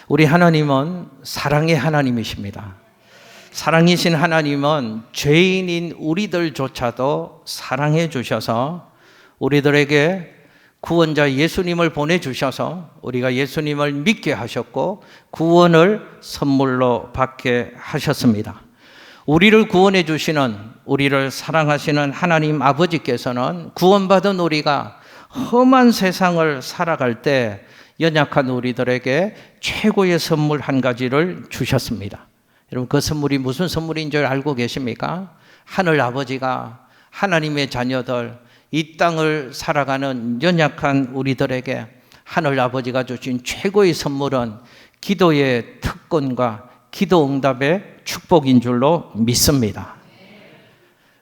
우리 하나님은 사랑의 하나님이십니다. 사랑이신 하나님은 죄인인 우리들조차도 사랑해 주셔서 우리들에게 구원자 예수님을 보내주셔서 우리가 예수님을 믿게 하셨고 구원을 선물로 받게 하셨습니다. 우리를 구원해 주시는, 우리를 사랑하시는 하나님 아버지께서는 구원받은 우리가 험한 세상을 살아갈 때 연약한 우리들에게 최고의 선물 한 가지를 주셨습니다. 여러분, 그 선물이 무슨 선물인 줄 알고 계십니까? 하늘 아버지가 하나님의 자녀들, 이 땅을 살아가는 연약한 우리들에게 하늘 아버지가 주신 최고의 선물은 기도의 특권과 기도 응답의 축복인 줄로 믿습니다.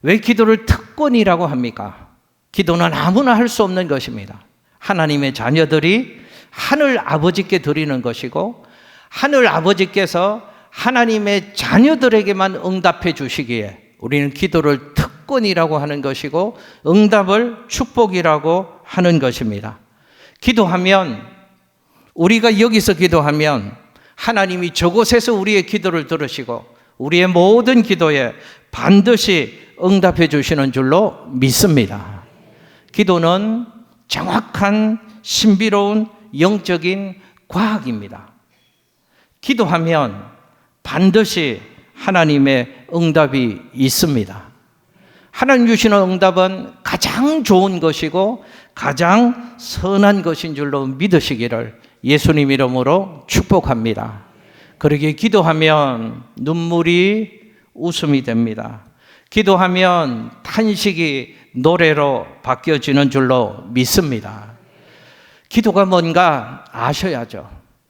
왜 기도를 특권이라고 합니까? 기도는 아무나 할 수 없는 것입니다. 하나님의 자녀들이 하늘 아버지께 드리는 것이고 하늘 아버지께서 하나님의 자녀들에게만 응답해 주시기에 우리는 기도를 특권이라고 하는 것이고 응답을 축복이라고 하는 것입니다. 기도하면, 우리가 여기서 기도하면 하나님이 저곳에서 우리의 기도를 들으시고 우리의 모든 기도에 반드시 응답해 주시는 줄로 믿습니다. 기도는 정확한 신비로운 영적인 과학입니다. 기도하면 반드시 하나님의 응답이 있습니다. 하나님 주시는 응답은 가장 좋은 것이고 가장 선한 것인 줄로 믿으시기를 예수님 이름으로 축복합니다. 그러기에 기도하면 눈물이 웃음이 됩니다. 기도하면 탄식이 노래로 바뀌어지는 줄로 믿습니다. 기도가 뭔가 아셔야죠.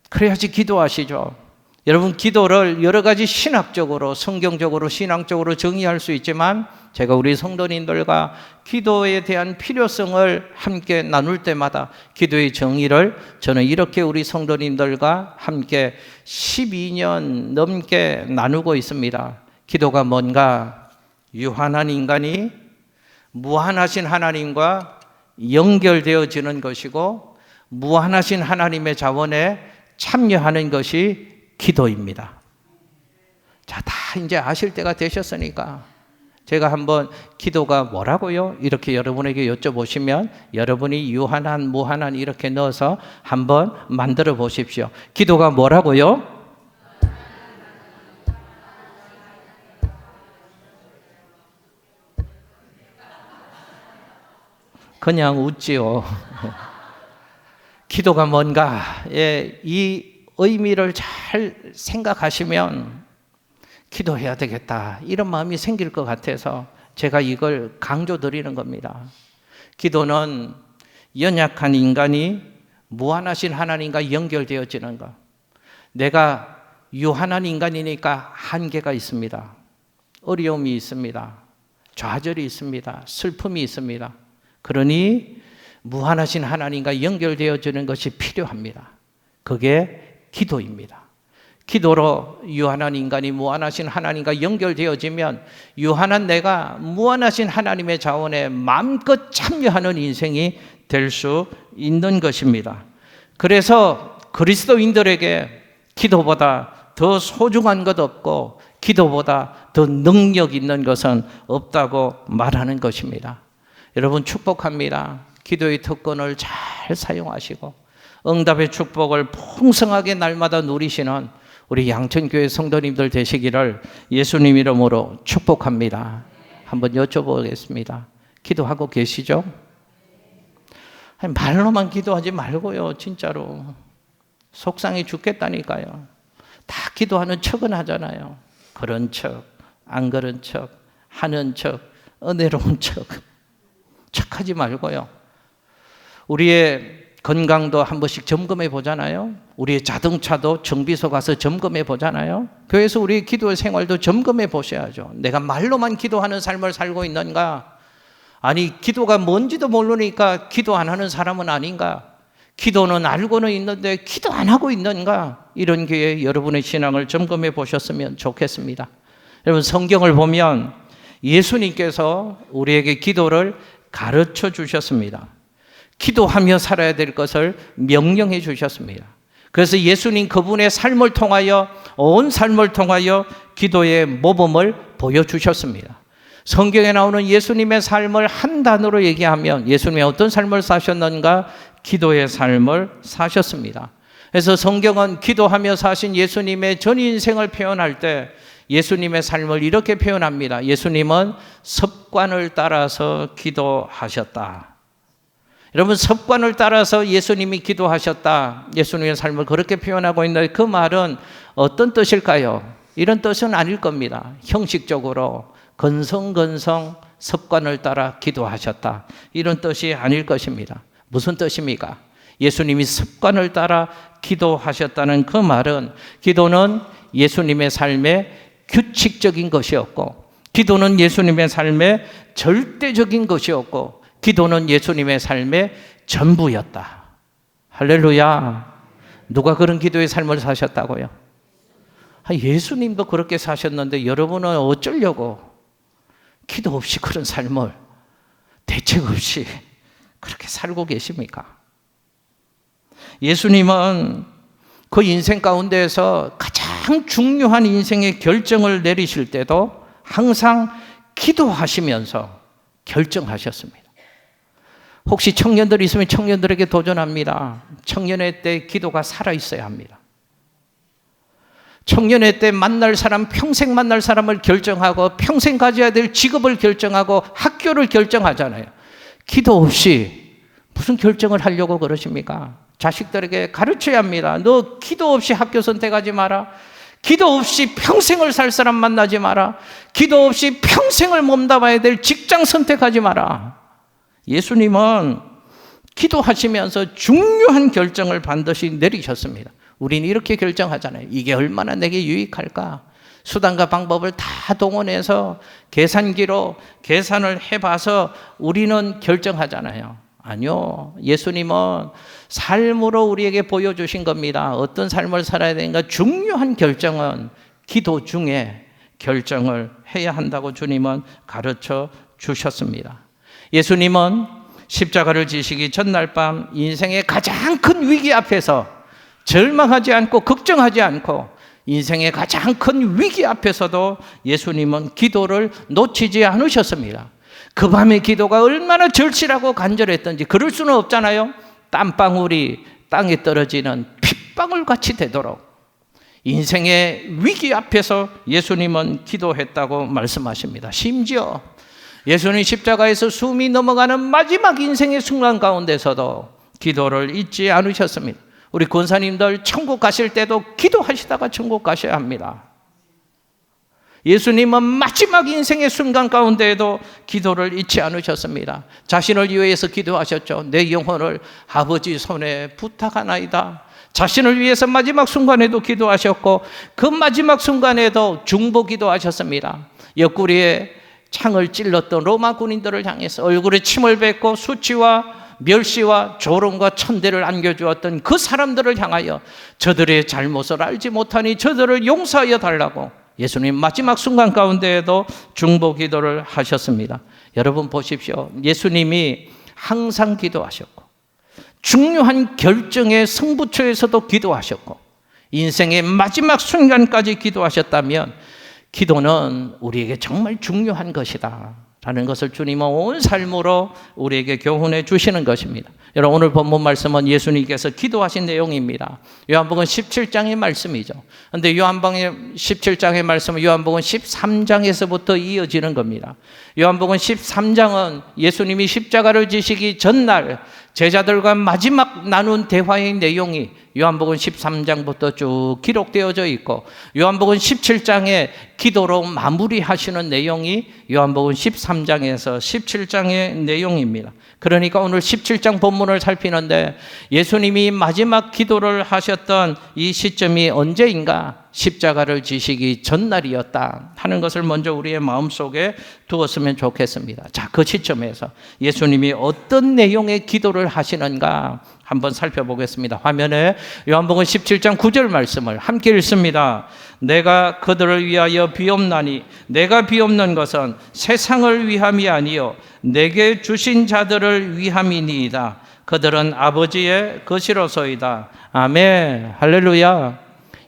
그래야지 기도하시죠. 여러분, 기도를 여러 가지 신학적으로, 성경적으로, 신앙적으로 정의할 수 있지만 제가 우리 성도님들과 기도에 대한 필요성을 함께 나눌 때마다 기도의 정의를 저는 이렇게 우리 성도님들과 함께 12년 넘게 나누고 있습니다. 기도가 뭔가 유한한 인간이 무한하신 하나님과 연결되어지는 것이고 무한하신 하나님의 자원에 참여하는 것이 기도입니다. 자, 다 이제 아실 때가 되셨으니까 제가 한번 기도가 뭐라고요? 이렇게 여러분에게 여쭤보시면 여러분이 유한한, 무한한 이렇게 넣어서 한번 만들어 보십시오. 기도가 뭐라고요? 그냥 웃지요. 기도가 뭔가, 이 의미를 잘 생각하시면 기도해야 되겠다 이런 마음이 생길 것 같아서 제가 이걸 강조드리는 겁니다. 기도는 연약한 인간이 무한하신 하나님과 연결되어지는 것. 내가 유한한 인간이니까 한계가 있습니다. 어려움이 있습니다. 좌절이 있습니다. 슬픔이 있습니다. 그러니 무한하신 하나님과 연결되어지는 것이 필요합니다. 그게 기도입니다. 기도로 유한한 인간이 무한하신 하나님과 연결되어지면 유한한 내가 무한하신 하나님의 자원에 마음껏 참여하는 인생이 될 수 있는 것입니다. 그래서 그리스도인들에게 기도보다 더 소중한 것 없고 기도보다 더 능력 있는 것은 없다고 말하는 것입니다. 여러분, 축복합니다. 기도의 특권을 잘 사용하시고 응답의 축복을 풍성하게 날마다 누리시는 우리 양천교회 성도님들 되시기를 예수님 이름으로 축복합니다. 한번 여쭤보겠습니다. 기도하고 계시죠? 아니, 말로만 기도하지 말고요. 진짜로 속상해 죽겠다니까요. 다 기도하는 척은 하잖아요. 그런 척, 안 그런 척, 하는 척, 은혜로운 척. 척하지 말고요. 우리의 건강도 한 번씩 점검해 보잖아요. 우리의 자동차도 정비소 가서 점검해 보잖아요. 교회에서 우리의 기도 생활도 점검해 보셔야죠. 내가 말로만 기도하는 삶을 살고 있는가? 아니, 기도가 뭔지도 모르니까 기도 안 하는 사람은 아닌가? 기도는 알고는 있는데 기도 안 하고 있는가? 이런 기회에 여러분의 신앙을 점검해 보셨으면 좋겠습니다. 여러분, 성경을 보면 예수님께서 우리에게 기도를 가르쳐 주셨습니다. 기도하며 살아야 될 것을 명령해 주셨습니다. 그래서 예수님 그분의 삶을 통하여, 온 삶을 통하여 기도의 모범을 보여주셨습니다. 성경에 나오는 예수님의 삶을 한 단어로 얘기하면 예수님이 어떤 삶을 사셨는가? 기도의 삶을 사셨습니다. 그래서 성경은 기도하며 사신 예수님의 전 인생을 표현할 때 예수님의 삶을 이렇게 표현합니다. 예수님은 습관을 따라서 기도하셨다. 여러분, 습관을 따라서 예수님이 기도하셨다. 예수님의 삶을 그렇게 표현하고 있는데 그 말은 어떤 뜻일까요? 이런 뜻은 아닐 겁니다. 형식적으로 건성건성 습관을 따라 기도하셨다. 이런 뜻이 아닐 것입니다. 무슨 뜻입니까? 예수님이 습관을 따라 기도하셨다는 그 말은 기도는 예수님의 삶의 규칙적인 것이었고, 기도는 예수님의 삶의 절대적인 것이었고, 기도는 예수님의 삶의 전부였다. 할렐루야. 누가 그런 기도의 삶을 사셨다고요? 예수님도 그렇게 사셨는데 여러분은 어쩌려고 기도 없이 그런 삶을 대책 없이 그렇게 살고 계십니까? 예수님은 그 인생 가운데에서 가장 중요한 인생의 결정을 내리실 때도 항상 기도하시면서 결정하셨습니다. 혹시 청년들 있으면 청년들에게 도전합니다. 청년의 때 기도가 살아있어야 합니다. 청년의 때 만날 사람, 평생 만날 사람을 결정하고 평생 가져야 될 직업을 결정하고 학교를 결정하잖아요. 기도 없이 무슨 결정을 하려고 그러십니까? 자식들에게 가르쳐야 합니다. 너 기도 없이 학교 선택하지 마라. 기도 없이 평생을 살 사람 만나지 마라. 기도 없이 평생을 몸담아야 될 직장 선택하지 마라. 예수님은 기도하시면서 중요한 결정을 반드시 내리셨습니다. 우리는 이렇게 결정하잖아요. 이게 얼마나 내게 유익할까? 수단과 방법을 다 동원해서 계산기로 계산을 해봐서 우리는 결정하잖아요. 아니요. 예수님은 삶으로 우리에게 보여주신 겁니다. 어떤 삶을 살아야 되는가? 중요한 결정은 기도 중에 결정을 해야 한다고 주님은 가르쳐 주셨습니다. 예수님은 십자가를 지시기 전날 밤 인생의 가장 큰 위기 앞에서 절망하지 않고 걱정하지 않고 인생의 가장 큰 위기 앞에서도 예수님은 기도를 놓치지 않으셨습니다. 그 밤의 기도가 얼마나 절실하고 간절했던지 그럴 수는 없잖아요. 땀방울이 땅에 떨어지는 핏방울 같이 되도록 인생의 위기 앞에서 예수님은 기도했다고 말씀하십니다. 심지어 예수님 십자가에서 숨이 넘어가는 마지막 인생의 순간 가운데서도 기도를 잊지 않으셨습니다. 우리 권사님들 천국 가실 때도 기도하시다가 천국 가셔야 합니다. 예수님은 마지막 인생의 순간 가운데에도 기도를 잊지 않으셨습니다. 자신을 위해서 기도하셨죠. 내 영혼을 아버지 손에 부탁하나이다. 자신을 위해서 마지막 순간에도 기도하셨고 그 마지막 순간에도 중보 기도하셨습니다. 옆구리에 창을 찔렀던 로마 군인들을 향해서 얼굴에 침을 뱉고 수치와 멸시와 조롱과 천대를 안겨주었던 그 사람들을 향하여 저들의 잘못을 알지 못하니 저들을 용서하여 달라고 예수님 마지막 순간 가운데에도 중보 기도를 하셨습니다. 여러분 보십시오. 예수님이 항상 기도하셨고 중요한 결정의 승부처에서도 기도하셨고 인생의 마지막 순간까지 기도하셨다면 기도는 우리에게 정말 중요한 것이다 라는 것을 주님은 온 삶으로 우리에게 교훈해 주시는 것입니다. 여러분 오늘 본문 말씀은 예수님께서 기도하신 내용입니다. 요한복음 17장의 말씀이죠. 그런데 요한복음 17장의 말씀은 요한복음 13장에서부터 이어지는 겁니다. 요한복음 13장은 예수님이 십자가를 지시기 전날 제자들과 마지막 나눈 대화의 내용이 요한복음 13장부터 쭉 기록되어져 있고 요한복음 17장에 기도로 마무리하시는 내용이 요한복음 13장에서 17장의 내용입니다. 그러니까 오늘 17장 본문을 살피는데 예수님이 마지막 기도를 하셨던 이 시점이 언제인가? 십자가를 지시기 전날이었다 하는 것을 먼저 우리의 마음속에 두었으면 좋겠습니다. 자, 그 시점에서 예수님이 어떤 내용의 기도를 하시는가 한번 살펴보겠습니다. 화면에 요한복음 17장 9절 말씀을 함께 읽습니다. 내가 그들을 위하여 비옵나니 내가 비옵는 것은 세상을 위함이 아니요 내게 주신 자들을 위함이니이다. 그들은 아버지의 것이로소이다. 아멘. 할렐루야.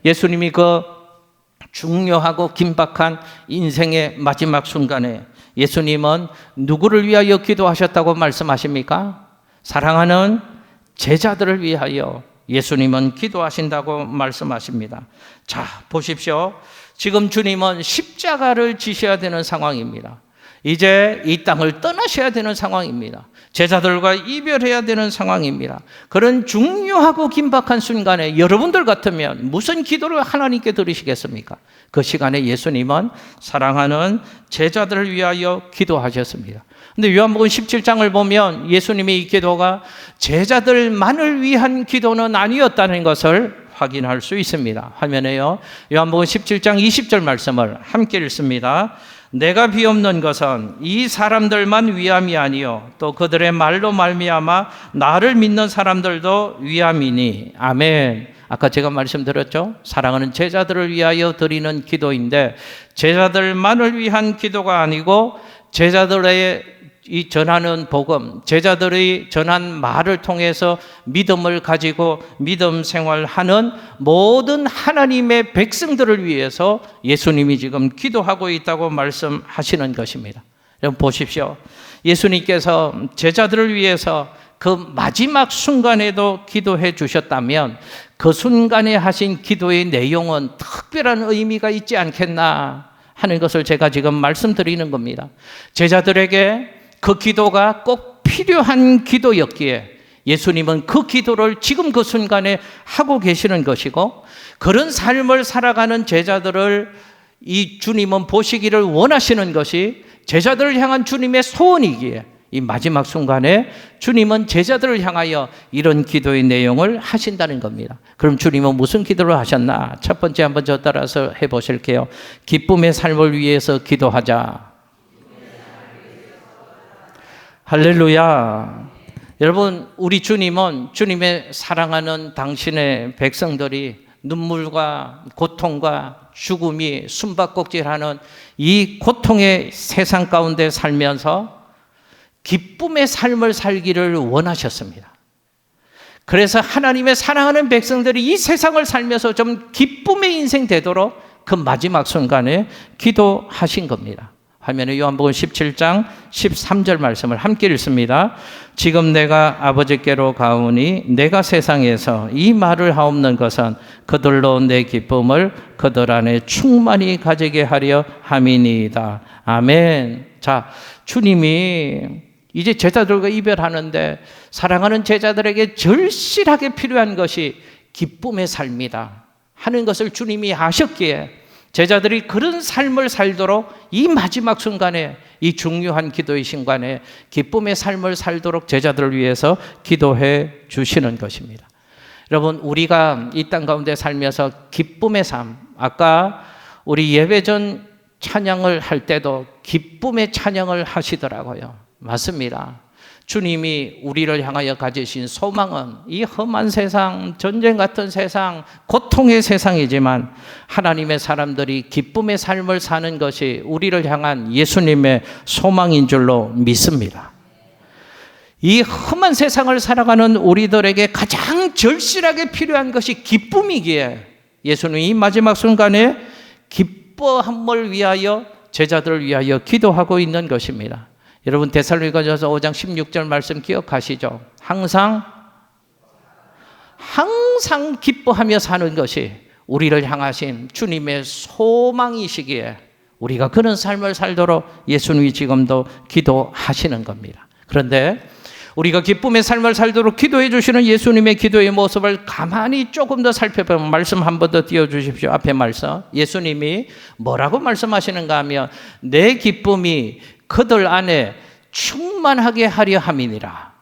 예수님이 그 중요하고 긴박한 인생의 마지막 순간에 예수님은 누구를 위하여 기도하셨다고 말씀하십니까? 사랑하는 제자들을 위하여 예수님은 기도하신다고 말씀하십니다. 자, 보십시오. 지금 주님은 십자가를 지셔야 되는 상황입니다. 이제 이 땅을 떠나셔야 되는 상황입니다. 제자들과 이별해야 되는 상황입니다. 그런 중요하고 긴박한 순간에 여러분들 같으면 무슨 기도를 하나님께 드리시겠습니까? 그 시간에 예수님은 사랑하는 제자들을 위하여 기도하셨습니다. 근데 요한복음 17장을 보면 예수님의 이 기도가 제자들만을 위한 기도는 아니었다는 것을 확인할 수 있습니다. 화면에요. 요한복음 17장 20절 말씀을 함께 읽습니다. 내가 비옵는 것은 이 사람들만 위함이 아니요 또 그들의 말로 말미암아 나를 믿는 사람들도 위함이니. 아멘. 아까 제가 말씀드렸죠. 사랑하는 제자들을 위하여 드리는 기도인데 제자들만을 위한 기도가 아니고 제자들의 이 전하는 복음, 제자들이 전한 말을 통해서 믿음을 가지고 믿음 생활하는 모든 하나님의 백성들을 위해서 예수님이 지금 기도하고 있다고 말씀하시는 것입니다. 여러분 보십시오. 예수님께서 제자들을 위해서 그 마지막 순간에도 기도해 주셨다면 그 순간에 하신 기도의 내용은 특별한 의미가 있지 않겠나 하는 것을 제가 지금 말씀드리는 겁니다. 제자들에게 그 기도가 꼭 필요한 기도였기에 예수님은 그 기도를 지금 그 순간에 하고 계시는 것이고 그런 삶을 살아가는 제자들을 이 주님은 보시기를 원하시는 것이 제자들을 향한 주님의 소원이기에 이 마지막 순간에 주님은 제자들을 향하여 이런 기도의 내용을 하신다는 겁니다. 그럼 주님은 무슨 기도를 하셨나? 첫 번째 한번 저 따라서 해보실게요. 기쁨의 삶을 위해서 기도하자. 할렐루야. 여러분, 우리 주님은 주님의 사랑하는 당신의 백성들이 눈물과 고통과 죽음이 숨바꼭질하는 이 고통의 세상 가운데 살면서 기쁨의 삶을 살기를 원하셨습니다. 그래서 하나님의 사랑하는 백성들이 이 세상을 살면서 좀 기쁨의 인생 되도록 그 마지막 순간에 기도하신 겁니다. 화면에 요한복음 17장 13절 말씀을 함께 읽습니다. 지금 내가 아버지께로 가오니 내가 세상에서 이 말을 하옵는 것은 그들로 내 기쁨을 그들 안에 충만히 가지게 하려 함이니이다. 아멘. 자, 주님이 이제 제자들과 이별하는데 사랑하는 제자들에게 절실하게 필요한 것이 기쁨의 삶이다 하는 것을 주님이 아셨기에 제자들이 그런 삶을 살도록 이 마지막 순간에 이 중요한 기도의 순간에 기쁨의 삶을 살도록 제자들을 위해서 기도해 주시는 것입니다. 여러분, 우리가 이 땅 가운데 살면서 기쁨의 삶, 아까 우리 예배전 찬양을 할 때도 기쁨의 찬양을 하시더라고요. 맞습니다. 주님이 우리를 향하여 가지신 소망은 이 험한 세상, 전쟁 같은 세상, 고통의 세상이지만 하나님의 사람들이 기쁨의 삶을 사는 것이 우리를 향한 예수님의 소망인 줄로 믿습니다. 이 험한 세상을 살아가는 우리들에게 가장 절실하게 필요한 것이 기쁨이기에 예수님이 이 마지막 순간에 기뻐함을 위하여 제자들을 위하여 기도하고 있는 것입니다. 여러분 데살로니가전서 5장 16절 말씀 기억하시죠? 항상 기뻐하며 사는 것이 우리를 향하신 주님의 소망이시기에 우리가 그런 삶을 살도록 예수님이 지금도 기도하시는 겁니다. 그런데 우리가 기쁨의 삶을 살도록 기도해 주시는 예수님의 기도의 모습을 가만히 조금 더 살펴보면 말씀 한 번 더 띄워주십시오. 앞에 말씀 예수님이 뭐라고 말씀하시는가 하면 내 기쁨이 그들 안에 충만하게 하려 함이니라.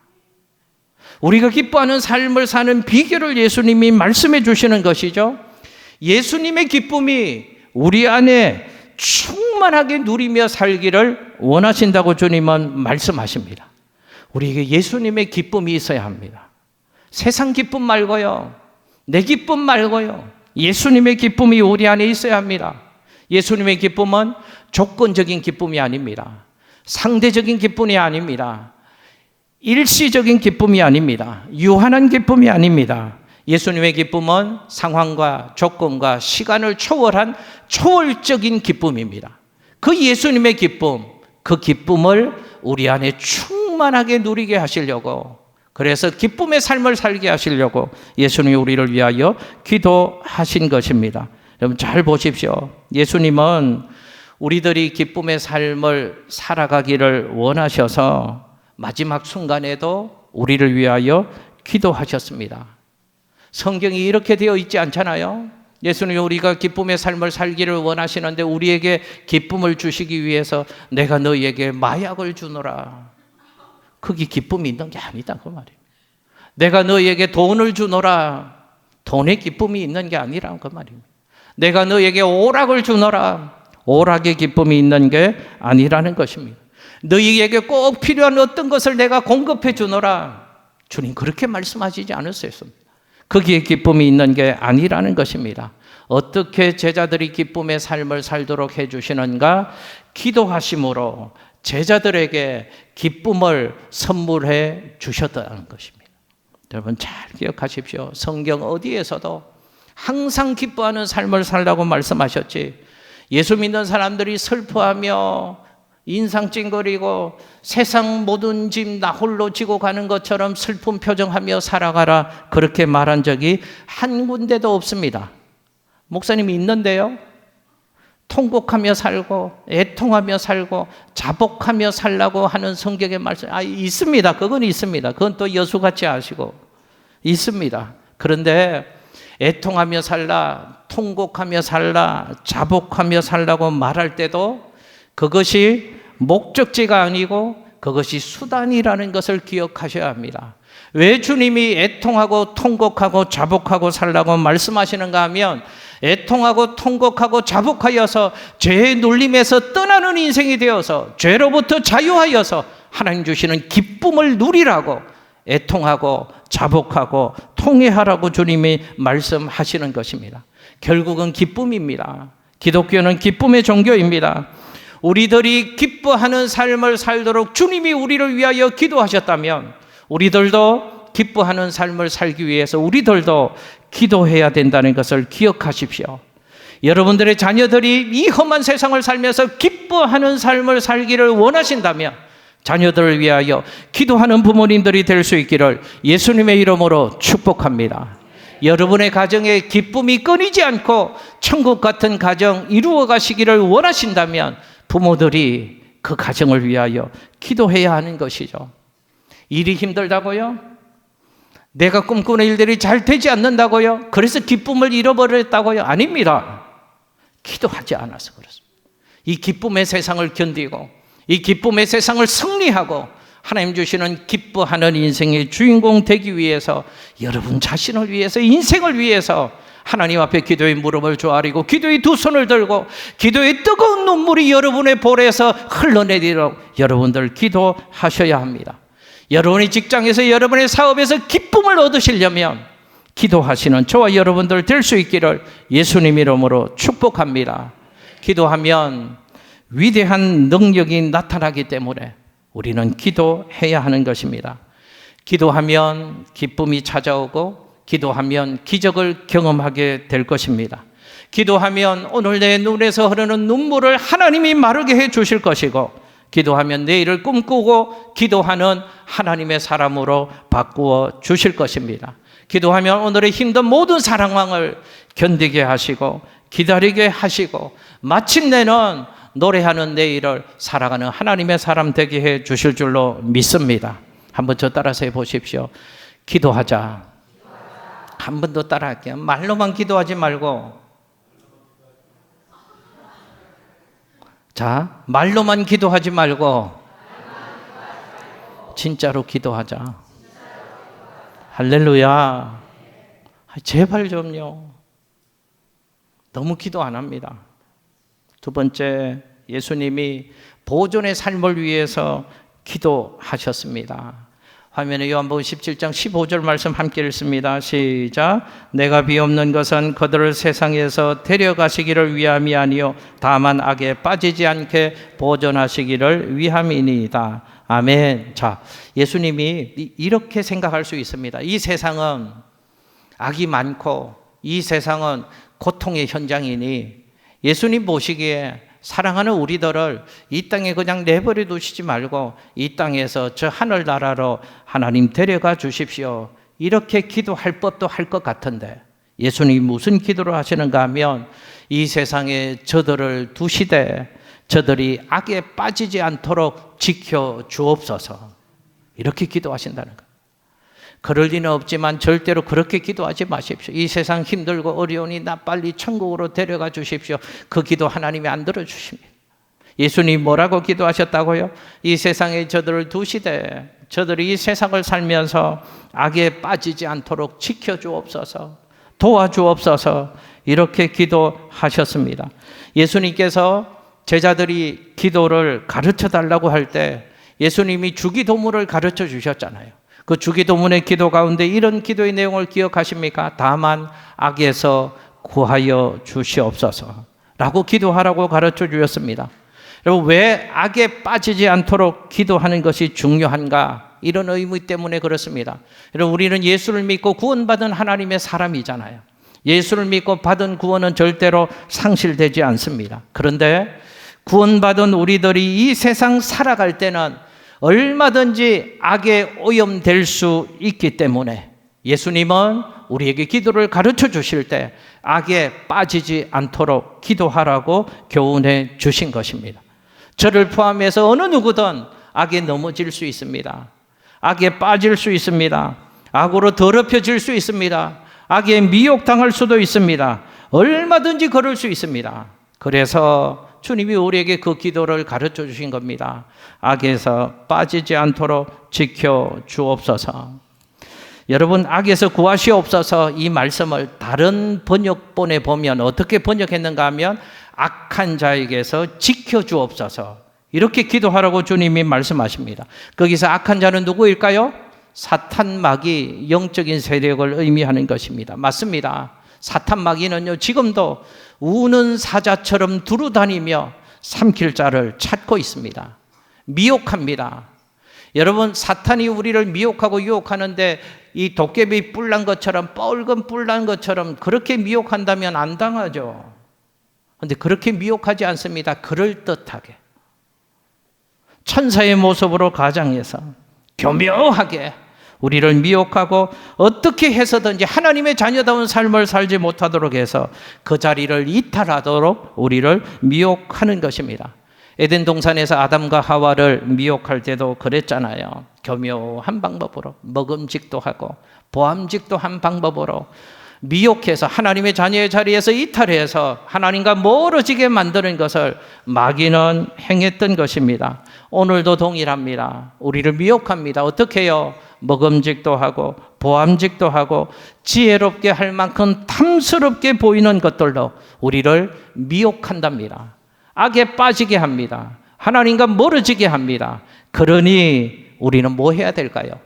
우리가 기뻐하는 삶을 사는 비결을 예수님이 말씀해 주시는 것이죠. 예수님의 기쁨이 우리 안에 충만하게 누리며 살기를 원하신다고 주님은 말씀하십니다. 우리에게 예수님의 기쁨이 있어야 합니다. 세상 기쁨 말고요, 내 기쁨 말고요, 예수님의 기쁨이 우리 안에 있어야 합니다. 예수님의 기쁨은 조건적인 기쁨이 아닙니다. 상대적인 기쁨이 아닙니다. 일시적인 기쁨이 아닙니다. 유한한 기쁨이 아닙니다. 예수님의 기쁨은 상황과 조건과 시간을 초월한 초월적인 기쁨입니다. 그 예수님의 기쁨, 그 기쁨을 우리 안에 충만하게 누리게 하시려고, 그래서 기쁨의 삶을 살게 하시려고 예수님이 우리를 위하여 기도하신 것입니다. 여러분 잘 보십시오. 예수님은 우리들이 기쁨의 삶을 살아가기를 원하셔서 마지막 순간에도 우리를 위하여 기도하셨습니다. 성경이 이렇게 되어 있지 않잖아요. 예수님이 우리가 기쁨의 삶을 살기를 원하시는데 우리에게 기쁨을 주시기 위해서 내가 너희에게 마약을 주노라. 그게 기쁨이 있는 게 아니다 그 말이에요. 내가 너희에게 돈을 주노라. 돈의 기쁨이 있는 게 아니라 그 말입니다. 내가 너희에게 오락을 주노라. 오락의 기쁨이 있는 게 아니라는 것입니다. 너희에게 꼭 필요한 어떤 것을 내가 공급해 주노라. 주님 그렇게 말씀하시지 않으셨습니다. 거기에 기쁨이 있는 게 아니라는 것입니다. 어떻게 제자들이 기쁨의 삶을 살도록 해주시는가? 기도하심으로 제자들에게 기쁨을 선물해 주셨다는 것입니다. 여러분 잘 기억하십시오. 성경 어디에서도 항상 기뻐하는 삶을 살라고 말씀하셨지, 예수 믿는 사람들이 슬퍼하며 인상 찡그리고 세상 모든 짐 나 홀로 지고 가는 것처럼 슬픈 표정하며 살아가라 그렇게 말한 적이 한 군데도 없습니다. 목사님이 있는데요, 통곡하며 살고 애통하며 살고 자복하며 살라고 하는 성경의 말씀 있습니다. 그건 있습니다. 그건 또 여수같이 아시고 있습니다. 그런데 애통하며 살라, 통곡하며 살라, 자복하며 살라고 말할 때도 그것이 목적지가 아니고 그것이 수단이라는 것을 기억하셔야 합니다. 왜 주님이 애통하고 통곡하고 자복하고 살라고 말씀하시는가 하면, 애통하고 통곡하고 자복하여서 죄의 눌림에서 떠나는 인생이 되어서 죄로부터 자유하여서 하나님 주시는 기쁨을 누리라고 애통하고 자복하고 통회하라고 주님이 말씀하시는 것입니다. 결국은 기쁨입니다. 기독교는 기쁨의 종교입니다. 우리들이 기뻐하는 삶을 살도록 주님이 우리를 위하여 기도하셨다면 우리들도 기뻐하는 삶을 살기 위해서 우리들도 기도해야 된다는 것을 기억하십시오. 여러분들의 자녀들이 이 험한 세상을 살면서 기뻐하는 삶을 살기를 원하신다면 자녀들을 위하여 기도하는 부모님들이 될 수 있기를 예수님의 이름으로 축복합니다. 여러분의 가정에 기쁨이 끊이지 않고 천국 같은 가정 이루어 가시기를 원하신다면 부모들이 그 가정을 위하여 기도해야 하는 것이죠. 일이 힘들다고요? 내가 꿈꾸는 일들이 잘 되지 않는다고요? 그래서 기쁨을 잃어버렸다고요? 아닙니다. 기도하지 않아서 그렇습니다. 이 기쁨의 세상을 견디고 이 기쁨의 세상을 승리하고 하나님 주시는 기뻐하는 인생의 주인공 되기 위해서, 여러분 자신을 위해서, 인생을 위해서 하나님 앞에 기도의 무릎을 조아리고 기도의 두 손을 들고 기도의 뜨거운 눈물이 여러분의 볼에서 흘러내리도록 여러분들 기도하셔야 합니다. 여러분의 직장에서, 여러분의 사업에서 기쁨을 얻으시려면 기도하시는 저와 여러분들 될 수 있기를 예수님 이름으로 축복합니다. 기도하면 위대한 능력이 나타나기 때문에 우리는 기도해야 하는 것입니다. 기도하면 기쁨이 찾아오고 기도하면 기적을 경험하게 될 것입니다. 기도하면 오늘 내 눈에서 흐르는 눈물을 하나님이 마르게 해 주실 것이고, 기도하면 내일을 꿈꾸고 기도하는 하나님의 사람으로 바꾸어 주실 것입니다. 기도하면 오늘의 힘든 모든 상황을 견디게 하시고 기다리게 하시고 마침내는 노래하는 내일을 살아가는 하나님의 사람 되게 해 주실 줄로 믿습니다. 한번 저 따라서 해보십시오. 기도하자. 한 번 더 따라할게요. 말로만 기도하지 말고, 자, 말로만 기도하지 말고 진짜로 기도하자. 할렐루야. 제발 좀요. 너무 기도 안 합니다. 두 번째, 예수님이 보존의 삶을 위해서 기도하셨습니다. 화면에 요한복음 17장 15절 말씀 함께 읽습니다. 시작. 내가 비옵는 것은 그들을 세상에서 데려가시기를 위함이 아니요 다만 악에 빠지지 않게 보존하시기를 위함이니이다. 아멘. 자, 예수님이 이렇게 생각할 수 있습니다. 이 세상은 악이 많고 이 세상은 고통의 현장이니 예수님 보시기에 사랑하는 우리들을 이 땅에 그냥 내버려 두시지 말고 이 땅에서 저 하늘나라로 하나님 데려가 주십시오. 이렇게 기도할 법도 할 것 같은데 예수님이 무슨 기도를 하시는가 하면 이 세상에 저들을 두시되 저들이 악에 빠지지 않도록 지켜 주옵소서. 이렇게 기도하신다는 거예요. 그럴 리는 없지만 절대로 그렇게 기도하지 마십시오. 이 세상 힘들고 어려우니 나 빨리 천국으로 데려가 주십시오. 그 기도 하나님이 안 들어주십니다. 예수님 뭐라고 기도하셨다고요? 이 세상에 저들을 두시되 저들이 이 세상을 살면서 악에 빠지지 않도록 지켜주옵소서, 도와주옵소서. 이렇게 기도하셨습니다. 예수님께서 제자들이 기도를 가르쳐 달라고 할 때 예수님이 주기도문을 가르쳐 주셨잖아요. 그 주기도문의 기도 가운데 이런 기도의 내용을 기억하십니까? 다만 악에서 구하여 주시옵소서 라고 기도하라고 가르쳐 주셨습니다. 여러분, 왜 악에 빠지지 않도록 기도하는 것이 중요한가? 이런 의미 때문에 그렇습니다. 여러분, 우리는 예수를 믿고 구원받은 하나님의 사람이잖아요. 예수를 믿고 받은 구원은 절대로 상실되지 않습니다. 그런데 구원받은 우리들이 이 세상 살아갈 때는 얼마든지 악에 오염될 수 있기 때문에 예수님은 우리에게 기도를 가르쳐 주실 때 악에 빠지지 않도록 기도하라고 교훈해 주신 것입니다. 저를 포함해서 어느 누구든 악에 넘어질 수 있습니다. 악에 빠질 수 있습니다. 악으로 더럽혀질 수 있습니다. 악에 미혹당할 수도 있습니다. 얼마든지 그럴 수 있습니다. 그래서 주님이 우리에게 그 기도를 가르쳐 주신 겁니다. 악에서 빠지지 않도록 지켜 주옵소서. 여러분, 악에서 구하시옵소서 이 말씀을 다른 번역본에 보면 어떻게 번역했는가 하면 악한 자에게서 지켜 주옵소서 이렇게 기도하라고 주님이 말씀하십니다. 거기서 악한 자는 누구일까요? 사탄 마귀, 영적인 세력을 의미하는 것입니다. 맞습니다. 사탄 마귀는요, 지금도 우는 사자처럼 두루다니며 삼킬 자를 찾고 있습니다. 미혹합니다. 여러분, 사탄이 우리를 미혹하고 유혹하는데 이 도깨비 뿔난 것처럼, 뻘건 뿔난 것처럼 그렇게 미혹한다면 안 당하죠. 그런데 그렇게 미혹하지 않습니다. 그럴듯하게 천사의 모습으로 가장해서 교묘하게 우리를 미혹하고 어떻게 해서든지 하나님의 자녀다운 삶을 살지 못하도록 해서 그 자리를 이탈하도록 우리를 미혹하는 것입니다. 에덴 동산에서 아담과 하와를 미혹할 때도 그랬잖아요. 교묘한 방법으로 먹음직도 하고 보암직도 한 방법으로 미혹해서 하나님의 자녀의 자리에서 이탈해서 하나님과 멀어지게 만드는 것을 마귀는 행했던 것입니다. 오늘도 동일합니다. 우리를 미혹합니다. 어떻게 해요? 먹음직도 하고 보암직도 하고 지혜롭게 할 만큼 탐스럽게 보이는 것들로 우리를 미혹한답니다. 악에 빠지게 합니다. 하나님과 멀어지게 합니다. 그러니 우리는 뭐 해야 될까요?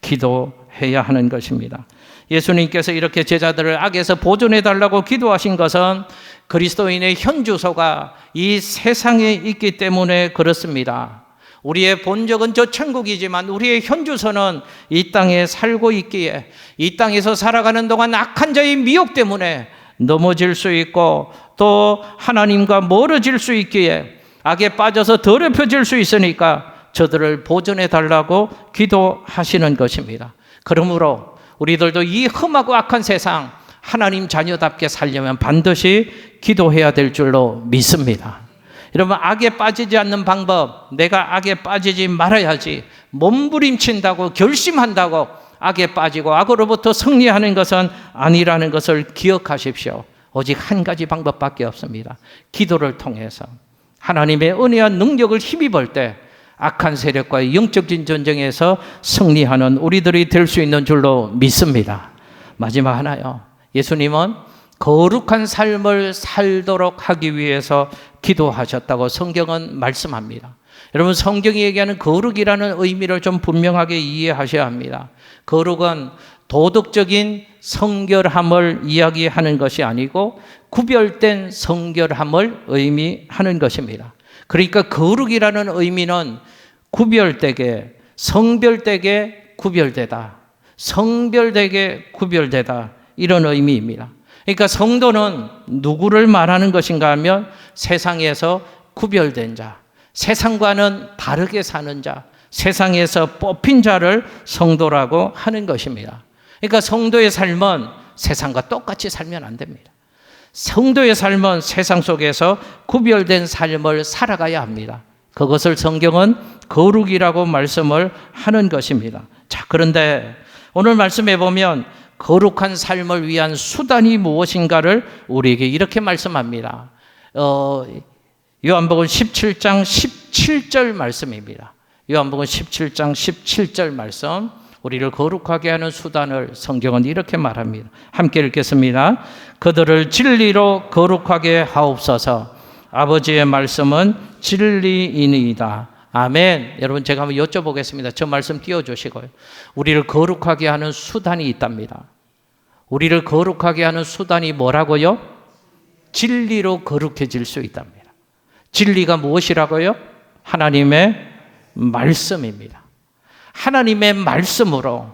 기도해야 하는 것입니다. 예수님께서 이렇게 제자들을 악에서 보존해 달라고 기도하신 것은 그리스도인의 현주소가 이 세상에 있기 때문에 그렇습니다. 우리의 본적은 저 천국이지만 우리의 현주소는 이 땅에 살고 있기에 이 땅에서 살아가는 동안 악한 자의 미혹 때문에 넘어질 수 있고 또 하나님과 멀어질 수 있기에 악에 빠져서 더럽혀질 수 있으니까 저들을 보존해 달라고 기도하시는 것입니다. 그러므로 우리들도 이 험하고 악한 세상 하나님 자녀답게 살려면 반드시 기도해야 될 줄로 믿습니다. 여러분, 악에 빠지지 않는 방법, 내가 악에 빠지지 말아야지 몸부림친다고 결심한다고 악에 빠지고 악으로부터 승리하는 것은 아니라는 것을 기억하십시오. 오직 한 가지 방법밖에 없습니다. 기도를 통해서 하나님의 은혜와 능력을 힘입을 때 악한 세력과의 영적인 전쟁에서 승리하는 우리들이 될 수 있는 줄로 믿습니다. 마지막 하나요. 예수님은 거룩한 삶을 살도록 하기 위해서 기도하셨다고 성경은 말씀합니다. 여러분, 성경이 얘기하는 거룩이라는 의미를 좀 분명하게 이해하셔야 합니다. 거룩은 도덕적인 성결함을 이야기하는 것이 아니고 구별된 성결함을 의미하는 것입니다. 그러니까 거룩이라는 의미는 구별되게, 성별되게 구별되다. 성별되게 구별되다. 이런 의미입니다. 그러니까 성도는 누구를 말하는 것인가 하면 세상에서 구별된 자, 세상과는 다르게 사는 자, 세상에서 뽑힌 자를 성도라고 하는 것입니다. 그러니까 성도의 삶은 세상과 똑같이 살면 안 됩니다. 성도의 삶은 세상 속에서 구별된 삶을 살아가야 합니다. 그것을 성경은 거룩이라고 말씀을 하는 것입니다. 자, 그런데 오늘 말씀해 보면 거룩한 삶을 위한 수단이 무엇인가를 우리에게 이렇게 말씀합니다. 요한복음 17장 17절 말씀입니다. 요한복음 17장 17절 말씀, 우리를 거룩하게 하는 수단을 성경은 이렇게 말합니다. 함께 읽겠습니다. 그들을 진리로 거룩하게 하옵소서. 아버지의 말씀은 진리이니이다. 아멘. 여러분, 제가 한번 여쭤보겠습니다. 저 말씀 띄워주시고요. 우리를 거룩하게 하는 수단이 있답니다. 우리를 거룩하게 하는 수단이 뭐라고요? 진리로 거룩해질 수 있답니다. 진리가 무엇이라고요? 하나님의 말씀입니다. 하나님의 말씀으로,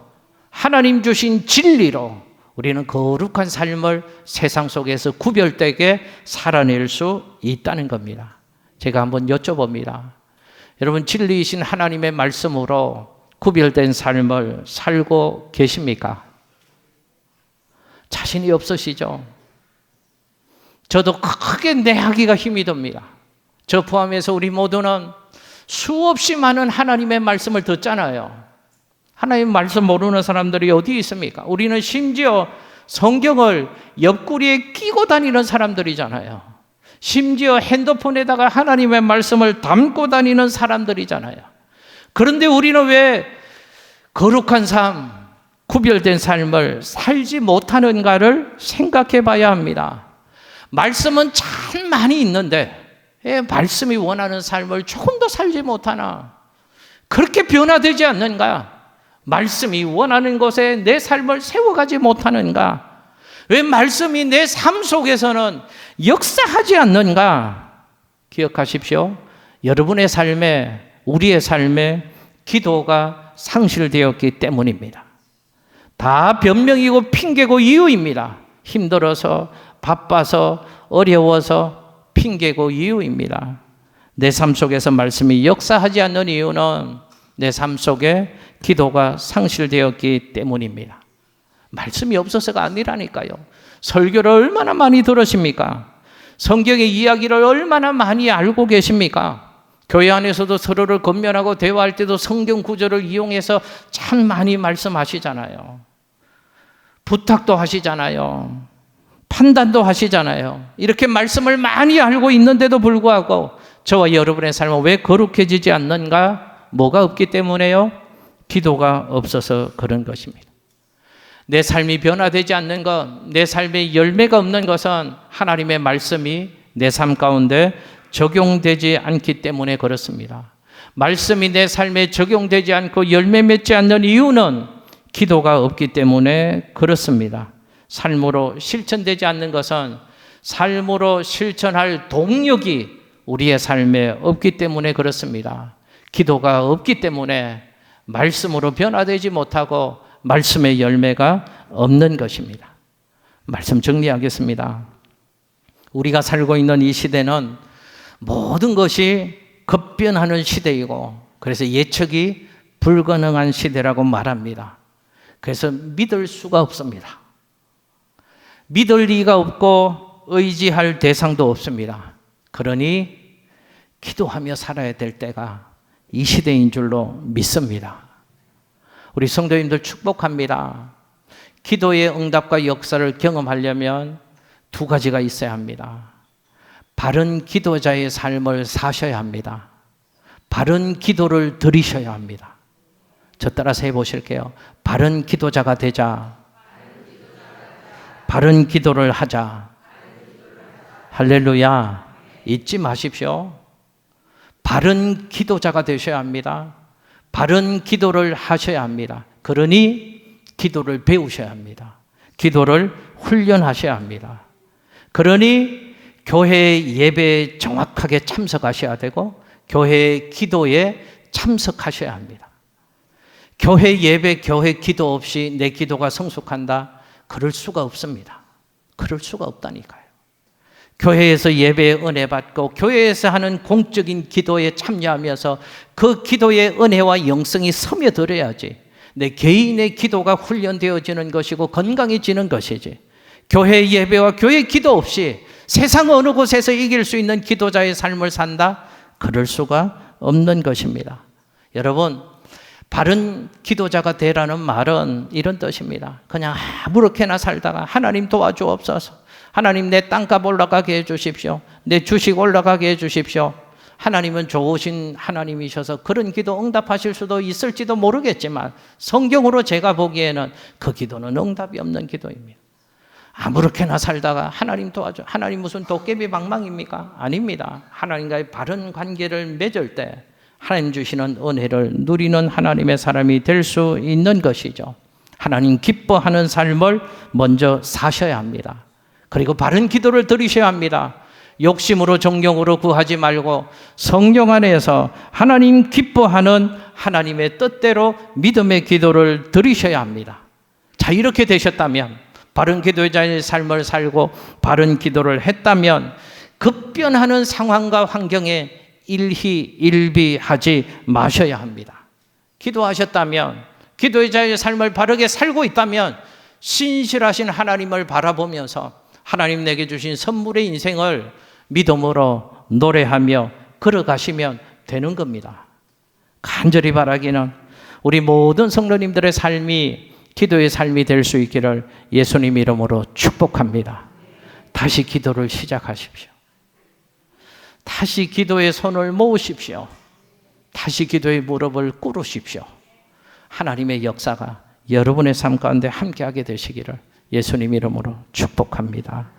하나님 주신 진리로 우리는 거룩한 삶을 세상 속에서 구별되게 살아낼 수 있다는 겁니다. 제가 한번 여쭤봅니다. 여러분, 진리이신 하나님의 말씀으로 구별된 삶을 살고 계십니까? 자신이 없으시죠? 저도 크게 내하기가 힘이 듭니다. 저 포함해서 우리 모두는 수없이 많은 하나님의 말씀을 듣잖아요. 하나님 말씀 모르는 사람들이 어디 있습니까? 우리는 심지어 성경을 옆구리에 끼고 다니는 사람들이잖아요. 심지어 핸드폰에다가 하나님의 말씀을 담고 다니는 사람들이잖아요. 그런데 우리는 왜 거룩한 삶, 구별된 삶을 살지 못하는가를 생각해 봐야 합니다. 말씀은 참 많이 있는데 말씀이 원하는 삶을 조금 더 살지 못하나? 그렇게 변화되지 않는가? 말씀이 원하는 곳에 내 삶을 세워가지 못하는가? 왜 말씀이 내 삶 속에서는 역사하지 않는가? 기억하십시오. 여러분의 삶에, 우리의 삶에 기도가 상실되었기 때문입니다. 다 변명이고 핑계고 이유입니다. 힘들어서, 바빠서, 어려워서 핑계고 이유입니다. 내 삶 속에서 말씀이 역사하지 않는 이유는 내 삶 속에 기도가 상실되었기 때문입니다. 말씀이 없어서가 아니라니까요. 설교를 얼마나 많이 들으십니까? 성경의 이야기를 얼마나 많이 알고 계십니까? 교회 안에서도 서로를 권면하고 대화할 때도 성경 구절을 이용해서 참 많이 말씀하시잖아요. 부탁도 하시잖아요. 판단도 하시잖아요. 이렇게 말씀을 많이 알고 있는데도 불구하고 저와 여러분의 삶은 왜 거룩해지지 않는가? 뭐가 없기 때문에요? 기도가 없어서 그런 것입니다. 내 삶이 변화되지 않는 것, 내 삶에 열매가 없는 것은 하나님의 말씀이 내 삶 가운데 적용되지 않기 때문에 그렇습니다. 말씀이 내 삶에 적용되지 않고 열매 맺지 않는 이유는 기도가 없기 때문에 그렇습니다. 삶으로 실천되지 않는 것은 삶으로 실천할 동력이 우리의 삶에 없기 때문에 그렇습니다. 기도가 없기 때문에 말씀으로 변화되지 못하고 말씀의 열매가 없는 것입니다. 말씀 정리하겠습니다. 우리가 살고 있는 이 시대는 모든 것이 급변하는 시대이고 그래서 예측이 불가능한 시대라고 말합니다. 그래서 믿을 수가 없습니다. 믿을 리가 없고 의지할 대상도 없습니다. 그러니 기도하며 살아야 될 때가 이 시대인 줄로 믿습니다. 우리 성도님들 축복합니다. 기도의 응답과 역사를 경험하려면 두 가지가 있어야 합니다. 바른 기도자의 삶을 사셔야 합니다. 바른 기도를 드리셔야 합니다. 저 따라서 해보실게요. 바른 기도자가 되자. 바른 기도를 하자. 할렐루야. 잊지 마십시오. 바른 기도자가 되셔야 합니다. 바른 기도를 하셔야 합니다. 그러니 기도를 배우셔야 합니다. 기도를 훈련하셔야 합니다. 그러니 교회 예배에 정확하게 참석하셔야 되고 교회 기도에 참석하셔야 합니다. 교회 예배, 교회 기도 없이 내 기도가 성숙한다? 그럴 수가 없습니다. 그럴 수가 없다니까요. 교회에서 예배의 은혜 받고 교회에서 하는 공적인 기도에 참여하면서 그 기도의 은혜와 영성이 스며들어야지 내 개인의 기도가 훈련되어지는 것이고 건강해지는 것이지, 교회 예배와 교회 기도 없이 세상 어느 곳에서 이길 수 있는 기도자의 삶을 산다? 그럴 수가 없는 것입니다. 여러분, 바른 기도자가 되라는 말은 이런 뜻입니다. 그냥 아무렇게나 살다가 하나님 도와주옵소서, 하나님 내 땅값 올라가게 해주십시오, 내 주식 올라가게 해주십시오. 하나님은 좋으신 하나님이셔서 그런 기도 응답하실 수도 있을지도 모르겠지만 성경으로 제가 보기에는 그 기도는 응답이 없는 기도입니다. 아무렇게나 살다가 하나님 도와줘, 하나님 무슨 도깨비 방망입니까? 아닙니다. 하나님과의 바른 관계를 맺을 때 하나님 주시는 은혜를 누리는 하나님의 사람이 될 수 있는 것이죠. 하나님 기뻐하는 삶을 먼저 사셔야 합니다. 그리고 바른 기도를 드리셔야 합니다. 욕심으로 정욕으로 구하지 말고 성령 안에서 하나님 기뻐하는 하나님의 뜻대로 믿음의 기도를 드리셔야 합니다. 자, 이렇게 되셨다면, 바른 기도자의 삶을 살고 바른 기도를 했다면 급변하는 상황과 환경에 일희일비하지 마셔야 합니다. 기도하셨다면, 기도자의 삶을 바르게 살고 있다면 신실하신 하나님을 바라보면서 하나님 내게 주신 선물의 인생을 믿음으로 노래하며 걸어가시면 되는 겁니다. 간절히 바라기는 우리 모든 성도님들의 삶이 기도의 삶이 될 수 있기를 예수님 이름으로 축복합니다. 다시 기도를 시작하십시오. 다시 기도의 손을 모으십시오. 다시 기도의 무릎을 꿇으십시오. 하나님의 역사가 여러분의 삶 가운데 함께하게 되시기를 예수님 이름으로 축복합니다.